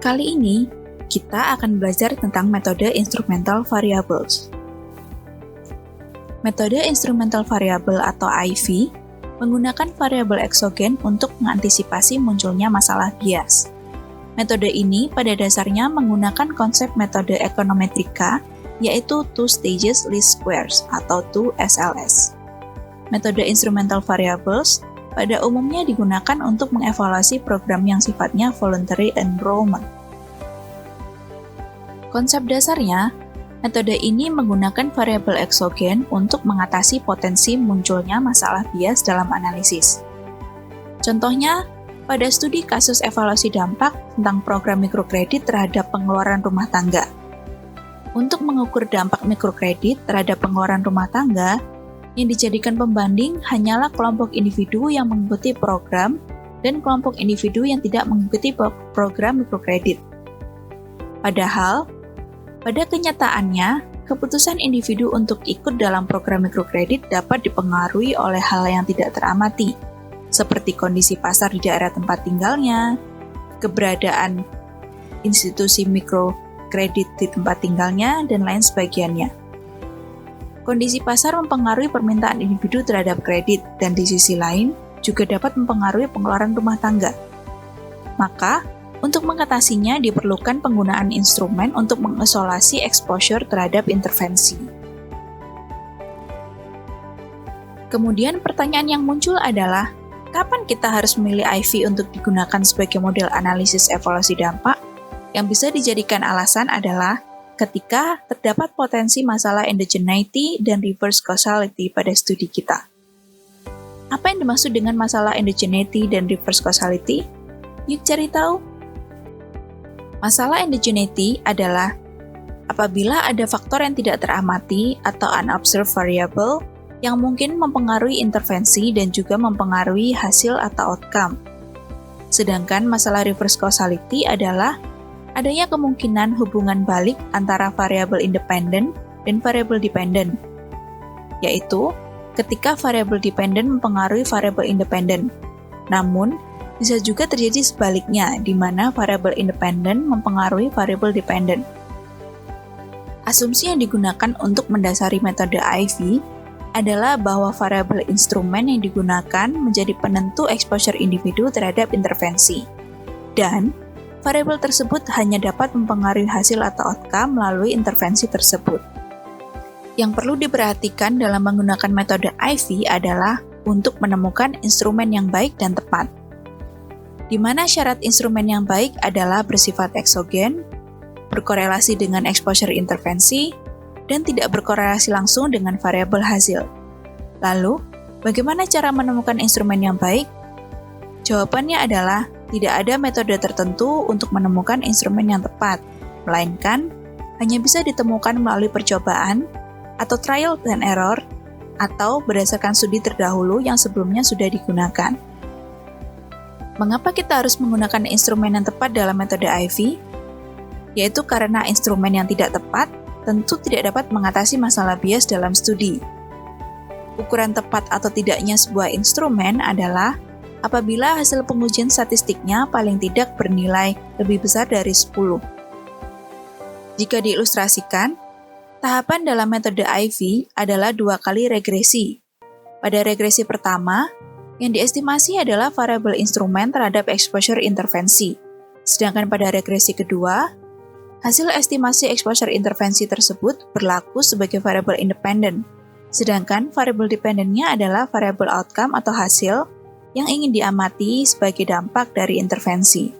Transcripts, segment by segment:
Kali ini, kita akan belajar tentang metode instrumental variables. Metode instrumental variable atau IV menggunakan variabel eksogen untuk mengantisipasi munculnya masalah bias. Metode ini pada dasarnya menggunakan konsep metode ekonometrika, yaitu Two Stages Least Squares atau 2SLS. Metode instrumental variables pada umumnya digunakan untuk mengevaluasi program yang sifatnya voluntary enrollment. Konsep dasarnya, metode ini menggunakan variabel eksogen untuk mengatasi potensi munculnya masalah bias dalam analisis. Contohnya, pada studi kasus evaluasi dampak tentang program mikrokredit terhadap pengeluaran rumah tangga. Untuk mengukur dampak mikrokredit terhadap pengeluaran rumah tangga, yang dijadikan pembanding hanyalah kelompok individu yang mengikuti program dan kelompok individu yang tidak mengikuti program mikrokredit. Padahal, pada kenyataannya, keputusan individu untuk ikut dalam program mikrokredit dapat dipengaruhi oleh hal yang tidak teramati, seperti kondisi pasar di daerah tempat tinggalnya, keberadaan institusi mikrokredit di tempat tinggalnya, dan lain sebagainya. Kondisi pasar mempengaruhi permintaan individu terhadap kredit, dan di sisi lain juga dapat mempengaruhi pengeluaran rumah tangga. Maka, untuk mengatasinya diperlukan penggunaan instrumen untuk mengisolasi exposure terhadap intervensi. Kemudian pertanyaan yang muncul adalah, kapan kita harus memilih IV untuk digunakan sebagai model analisis evaluasi dampak? Yang bisa dijadikan alasan adalah ketika terdapat potensi masalah endogeneity dan reverse causality pada studi kita. Apa yang dimaksud dengan masalah endogeneity dan reverse causality? Yuk cari tahu. Masalah endogeneity adalah apabila ada faktor yang tidak teramati atau unobserved variable yang mungkin mempengaruhi intervensi dan juga mempengaruhi hasil atau outcome. Sedangkan masalah reverse causality adalah adanya kemungkinan hubungan balik antara variabel independen dan variabel dependen, yaitu ketika variabel dependen mempengaruhi variabel independen. Namun, bisa juga terjadi sebaliknya, di mana variabel independen mempengaruhi variabel dependen. Asumsi yang digunakan untuk mendasari metode IV adalah bahwa variabel instrumen yang digunakan menjadi penentu exposure individu terhadap intervensi, dan variabel tersebut hanya dapat mempengaruhi hasil atau outcome melalui intervensi tersebut. Yang perlu diperhatikan dalam menggunakan metode IV adalah untuk menemukan instrumen yang baik dan tepat, di mana syarat instrumen yang baik adalah bersifat eksogen, berkorelasi dengan exposure intervensi, dan tidak berkorelasi langsung dengan variabel hasil. Lalu, bagaimana cara menemukan instrumen yang baik? Jawabannya adalah tidak ada metode tertentu untuk menemukan instrumen yang tepat, melainkan hanya bisa ditemukan melalui percobaan atau trial and error atau berdasarkan studi terdahulu yang sebelumnya sudah digunakan. Mengapa kita harus menggunakan instrumen yang tepat dalam metode IV? Yaitu karena instrumen yang tidak tepat tentu tidak dapat mengatasi masalah bias dalam studi. Ukuran tepat atau tidaknya sebuah instrumen adalah apabila hasil pengujian statistiknya paling tidak bernilai lebih besar dari 10. Jika diilustrasikan, tahapan dalam metode IV adalah 2 kali regresi. Pada regresi pertama, yang diestimasi adalah variabel instrumen terhadap exposure intervensi. Sedangkan pada regresi kedua, hasil estimasi exposure intervensi tersebut berlaku sebagai variabel independen. Sedangkan variabel dependennya adalah variabel outcome atau hasil yang ingin diamati sebagai dampak dari intervensi.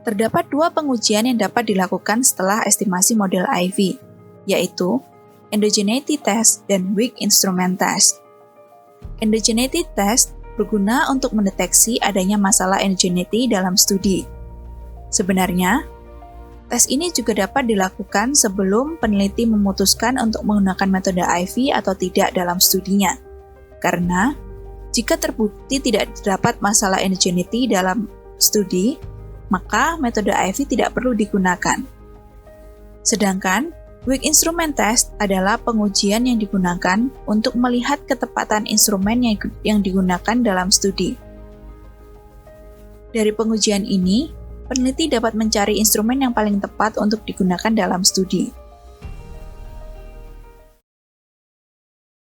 Terdapat 2 pengujian yang dapat dilakukan setelah estimasi model IV, yaitu endogeneity test dan weak instrument test. Endogeneity test berguna untuk mendeteksi adanya masalah endogeneity dalam studi. Sebenarnya, tes ini juga dapat dilakukan sebelum peneliti memutuskan untuk menggunakan metode IV atau tidak dalam studinya, karena jika terbukti tidak terdapat masalah endogeneity dalam studi, maka metode IV tidak perlu digunakan. Sedangkan, weak instrument test adalah pengujian yang digunakan untuk melihat ketepatan instrumen yang digunakan dalam studi. Dari pengujian ini, peneliti dapat mencari instrumen yang paling tepat untuk digunakan dalam studi.